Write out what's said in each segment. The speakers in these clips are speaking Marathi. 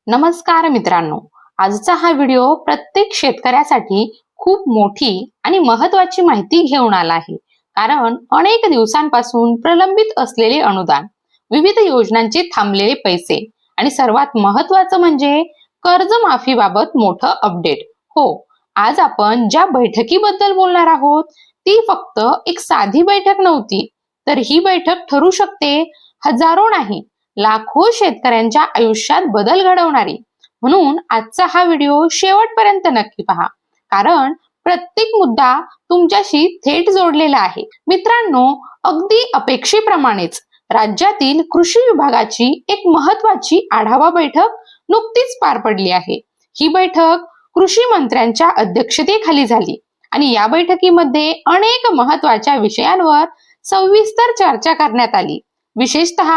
नमस्कार मित्रांनो, आजचा हा व्हिडिओ प्रत्येक शेतकऱ्यासाठी खूप मोठी आणि महत्त्वाची माहिती घेऊन आला आहे. कारण अनेक दिवसांपासून प्रलंबित असलेले अनुदान, विविध योजनांचे थांबलेले पैसे आणि सर्वात महत्त्वाचं म्हणजे कर्जमाफीबाबत मोठं अपडेट. हो, आज आपण ज्या बैठकीबद्दल बोलणार आहोत ती फक्त एक साधी बैठक नव्हती, तर ही बैठक ठरू शकते हजारो नाही लाखो शेतकऱ्यांच्या आयुष्यात बदल घडवणारी. म्हणून आजचा हा व्हिडिओ शेवटपर्यंत नक्की पहा, कारण प्रत्येक मुद्दा तुमच्याशी थेट जोडलेला आहे. मित्रांनो, अगदी अपेक्षेप्रमाणेच राज्यातील कृषी विभागाची एक महत्वाची आढावा बैठक नुकतीच पार पडली आहे. ही बैठक कृषी मंत्र्यांच्या अध्यक्षतेखाली झाली आणि या बैठकीमध्ये अनेक महत्वाच्या विषयांवर सविस्तर चर्चा करण्यात आली. विशेषतः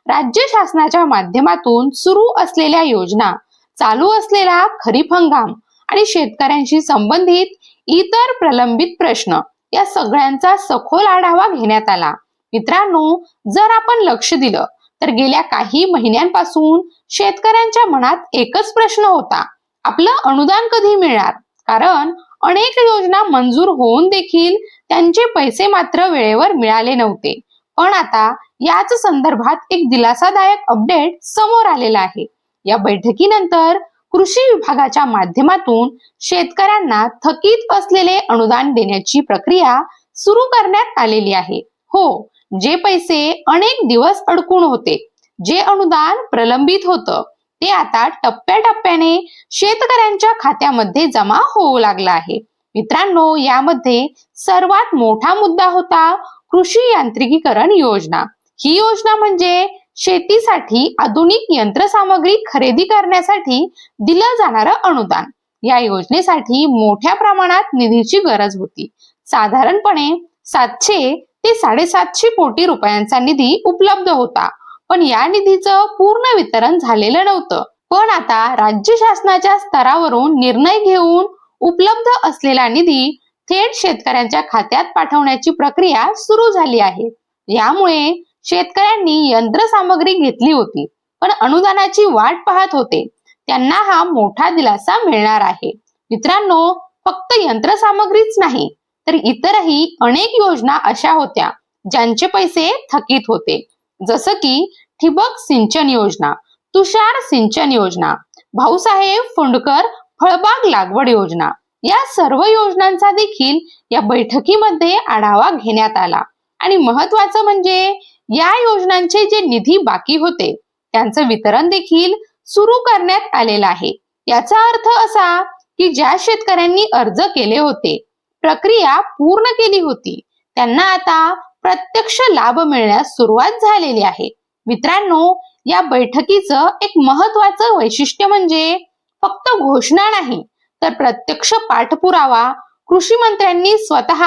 राज्य शासनाच्या माध्यमातून सुरू असलेल्या योजना, चालू असलेला खरीप हंगाम आणि शेतकऱ्यांशी संबंधित इतर प्रलंबित प्रश्न या सगळ्यांचा सखोल आढावा घेण्यात आला. मित्रांनो, जर आपण लक्ष दिलं तर गेल्या काही महिन्यांपासून शेतकऱ्यांच्या मनात एकच प्रश्न होता, आपलं अनुदान कधी मिळणार? कारण अनेक योजना मंजूर होऊन देखील त्यांचे पैसे मात्र वेळेवर मिळाले नव्हते. पण आता याच संदर्भात एक दिलासादायक अपडेट समोर आलेला आहे. या बैठकीनंतर कृषी विभागाच्या माध्यमातून शेतकऱ्यांना थकीत असलेले अनुदान देण्याची प्रक्रिया सुरू करण्यात आलेली आहे. हो, जे पैसे अनेक दिवस अडकून होते, जे अनुदान प्रलंबित होतं, ते आता टप्प्याटप्प्याने शेतकऱ्यांच्या खात्यामध्ये जमा होऊ लागलं आहे. मित्रांनो, यामध्ये सर्वात मोठा मुद्दा होता कृषी यांत्रिकीकरण योजना. ही योजना म्हणजे शेतीसाठी आधुनिक यंत्रसामग्री खरेदी करण्यासाठी दिलं जाणारं अनुदान. या योजनेसाठी मोठ्या प्रमाणात निधीची गरज होती. साधारणपणे 700 ते 750 कोटी रुपयांचा निधी उपलब्ध होता, पण या निधीचं पूर्ण वितरण झालेलं नव्हतं. पण आता राज्य शासनाच्या स्तरावरून निर्णय घेऊन उपलब्ध असलेला निधी थेट शेतकऱ्यांच्या खात्यात पाठवण्याची प्रक्रिया सुरू झाली आहे. यामुळे शेतकऱ्यांनी यंत्रसामग्री घेतली होती पण अनुदानाची वाट पाहत होते, त्यांना हा मोठा दिलासा मिळणार आहे. मित्रांनो, फक्त यंत्रसामग्रीच नाही तर इतरही अनेक योजना अशा होत्या ज्यांचे पैसे थकीत होते. जसं की ठिबक सिंचन योजना, तुषार सिंचन योजना, भाऊसाहेब फुंडकर फळबाग लागवड योजना, या सर्व योजनांचा देखील या बैठकीमध्ये आढावा घेण्यात आला. आणि महत्वाचं म्हणजे या योजनांचे जे निधी बाकी होते त्यांचं वितरण देखील सुरू करण्यात आलेलं आहे. याचा अर्थ असा की ज्या शेतकऱ्यांनी अर्ज केले होते, प्रक्रिया पूर्ण केली होती, त्यांना आता प्रत्यक्ष लाभ मिळण्यास सुरुवात झालेली आहे. मित्रांनो, या बैठकीचं एक महत्वाचं वैशिष्ट्य म्हणजे फक्त घोषणा नाही तर प्रत्यक्ष पाठपुरावा. कृषी मंत्र्यांनी स्वतः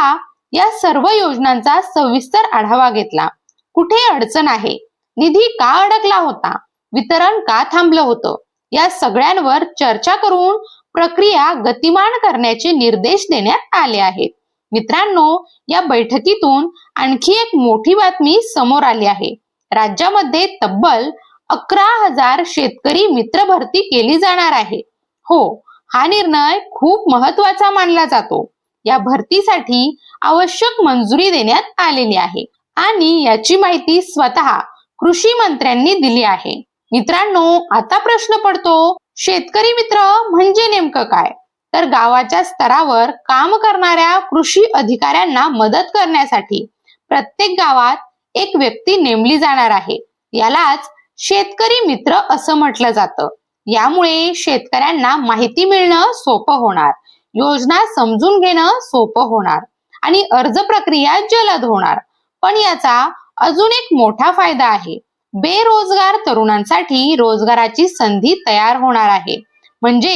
या सर्व योजनांचा सविस्तर आढावा घेतला. कुठे अडचण आहे, निधी का अडकला होता, वितरण का थांबलं होतं, या सगळ्यांवर चर्चा करून प्रक्रिया गतिमान करण्याचे निर्देश देण्यात आले आहेत. मित्रांनो, या बैठकीतून आणखी एक मोठी बातमी समोर आली आहे. राज्यामध्ये तब्बल 11,000 शेतकरी मित्र भरती केली जाणार आहे. हो, हा निर्णय खूप महत्वाचा मानला जातो. या भरतीसाठी आवश्यक मंजुरी देण्यात आलेली आहे आणि याची माहिती स्वतः कृषी मंत्र्यांनी दिली आहे. मित्रांनो, आता प्रश्न पडतो, शेतकरी मित्र म्हणजे नेमकं काय? तर गावाच्या स्तरावर काम करणाऱ्या कृषी अधिकाऱ्यांना मदत करण्यासाठी प्रत्येक गावात एक व्यक्ती नेमली जाणार आहे. यालाच शेतकरी मित्र असं म्हटलं जातं. यामुळे शेतकऱ्यांना माहिती मिळणं सोपं होणार, योजना समजून घेणं सोपं होणार आणि अर्ज प्रक्रिया जलद होणार. पण याचा अजून एक मोठा फायदा आहे. बेरोजगार तरुणांसाठी रोजगाराची संधी तयार होणार आहे. म्हणजे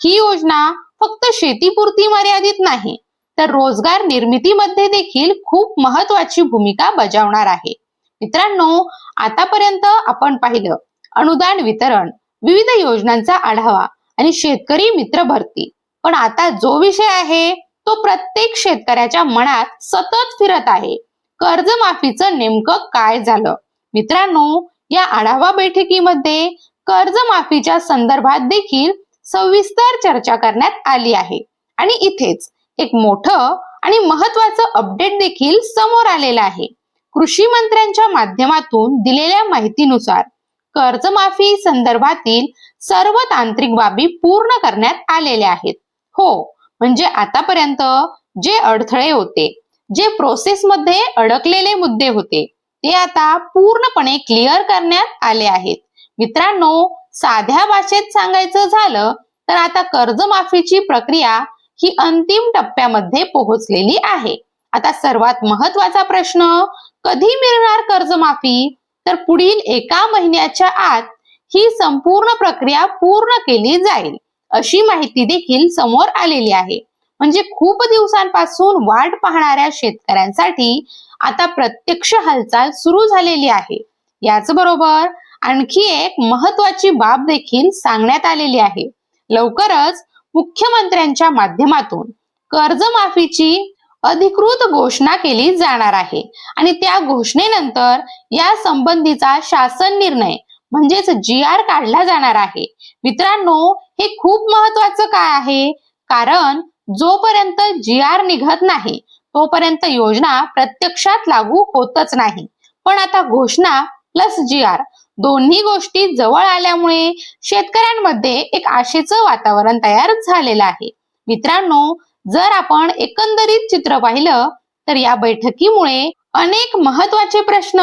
ही योजना फक्त शेतीपुरती मर्यादित नाही तर रोजगार निर्मितीमध्ये देखील खूप महत्वाची भूमिका बजावणार आहे. मित्रांनो, आतापर्यंत आपण पाहिलं अनुदान वितरण, विविध योजनांचा आढावा आणि शेतकरी मित्र भरती. पण आता जो विषय आहे तो प्रत्येक शेतकऱ्याच्या मनात सतत फिरत आहे, कर्जमाफीचं नेमकं काय झालं? मित्रांनो, या आढावा बैठकीमध्ये कर्जमाफीच्या संदर्भात देखील सविस्तर चर्चा करण्यात आली आहे. आणि इथेच एक मोठं आणि महत्वाचं अपडेट देखील समोर आलेलं आहे. कृषी मंत्र्यांच्या माध्यमातून दिलेल्या माहितीनुसार कर्जमाफी संदर्भातील सर्व तांत्रिक बाबी पूर्ण करण्यात आलेल्या आहेत. हो, म्हणजे आतापर्यंत जे अडथळे होते, जे प्रोसेसमध्ये अडकलेले मुद्दे होते, ते आता पूर्णपणे क्लिअर करण्यात आले आहेत. मित्रांनो, साध्या भाषेत सांगायचं झालं तर आता कर्जमाफीची प्रक्रिया ही अंतिम टप्प्यामध्ये पोहोचलेली आहे. आता सर्वात महत्वाचा प्रश्न, कधी मिळणार कर्जमाफी? तर पुढील 1 महिन्याच्या आत ही संपूर्ण प्रक्रिया पूर्ण केली जाईल, अशी माहिती देखील समोर आलेली आहे. म्हणजे खूप दिवसांपासून वाट पाहणाऱ्या शेतकऱ्यांसाठी आता प्रत्यक्ष हालचाल सुरू झालेली आहे. याचबरोबर आणखी एक महत्वाची बाब देखील सांगण्यात आलेली आहे. लवकरच मुख्यमंत्र्यांच्या माध्यमातून कर्जमाफीची अधिकृत घोषणा केली जाणार आहे आणि त्या घोषणेनंतर या संबंधीचा शासन निर्णय म्हणजेच GR काढला जाणार आहे. मित्रांनो, हे खूप महत्वाचं काय आहे? कारण जोपर्यंत GR निघत नाही तोपर्यंत योजना प्रत्यक्षात लागू होतच नाही. पण आता घोषणा प्लस GR दोन्ही गोष्टी जवळ आल्यामुळे शेतकऱ्यांमध्ये एक आशेचं वातावरण तयार झालेलं आहे. मित्रांनो, जर आपण एकंदरीत चित्र पाहिलं तर या बैठकीमुळे अनेक महत्वाचे प्रश्न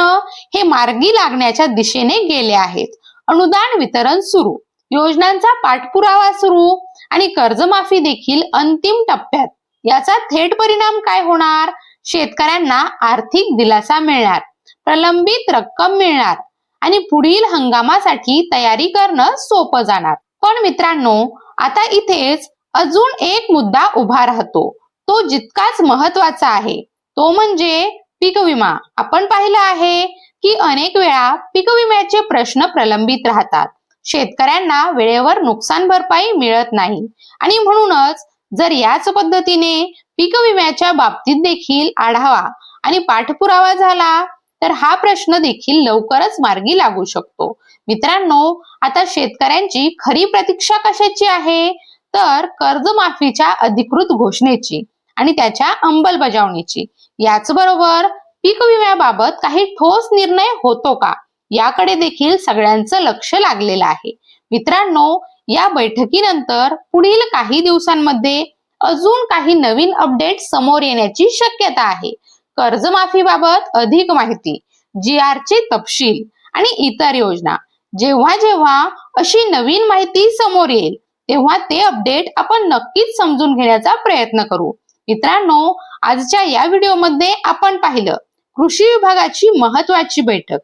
हे मार्गी लागण्याच्या दिशेने गेले आहेत. अनुदान वितरण सुरू, योजनांचा पाठपुरावा सुरू आणि कर्जमाफी देखील अंतिम टप्प्यात. याचा थेट परिणाम काय होणार? शेतकऱ्यांना आर्थिक दिलासा मिळणार, प्रलंबित रक्कम मिळणार आणि पुढील हंगामासाठी तयारी करणं सोपं जाणार. पण मित्रांनो, आता इथेच अजून एक मुद्दा उभा राहतो, तो जितकाच महत्वाचा आहे, तो म्हणजे पीक विमा. आपण पाहिलं आहे की अनेक वेळा पीक विम्याचे प्रश्न प्रलंबित राहतात. शेतकऱ्यांना वेळेवर नुकसान भरपाई मिळत नाही आणि म्हणूनच जर याच पद्धतीने पीक विम्याच्या बाबतीत देखील आढावा आणि पाठपुरावा झाला तर हा प्रश्न देखील लवकरच मार्गी लागू शकतो. मित्रांनो, आता शेतकऱ्यांची खरी प्रतीक्षा कशाची आहे? तर कर्जमाफीच्या अधिकृत घोषणेची आणि त्याच्या अंमलबजावणीची. याचबरोबर पीक विम्याबाबत काही ठोस निर्णय होतो का, याकडे देखील सगळ्यांचं लक्ष लागलेलं आहे. मित्रांनो, या बैठकीनंतर पुढील काही दिवसांमध्ये अजून काही नवीन अपडेट समोर येण्याची शक्यता आहे. कर्जमाफीबाबत अधिक माहिती, GR चे तपशील आणि इतर योजना, जेव्हा जेव्हा अशी नवीन माहिती समोर येईल तेव्हा ते अपडेट आपण नक्कीच समजून घेण्याचा प्रयत्न करू. मित्रांनो, आजच्या या व्हिडिओमध्ये आपण पाहिलं कृषी विभागाची महत्वाची बैठक,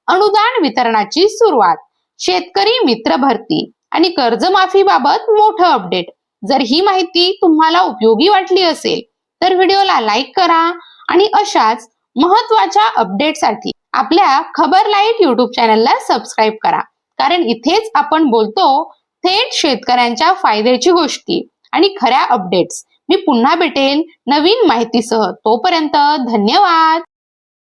अनुदान वितरणाची सुरुवात, शेतकरी मित्र भरती आणि कर्जमाफी बाबत मोठं अपडेट. जर ही माहिती तुम्हाला उपयोगी वाटली असेल तर व्हिडिओला लाईक करा आणि अशाच महत्वाच्या अपडेटसाठी आपल्या खबर लाईट YouTube चॅनलला सबस्क्राईब करा. कारण इथेच आपण बोलतो थेट शेतकऱ्यांच्या फायद्याची गोष्टी आणि खऱ्या अपडेट्स. मी पुन्हा भेटेन नवीन माहितीसह. तोपर्यंत धन्यवाद.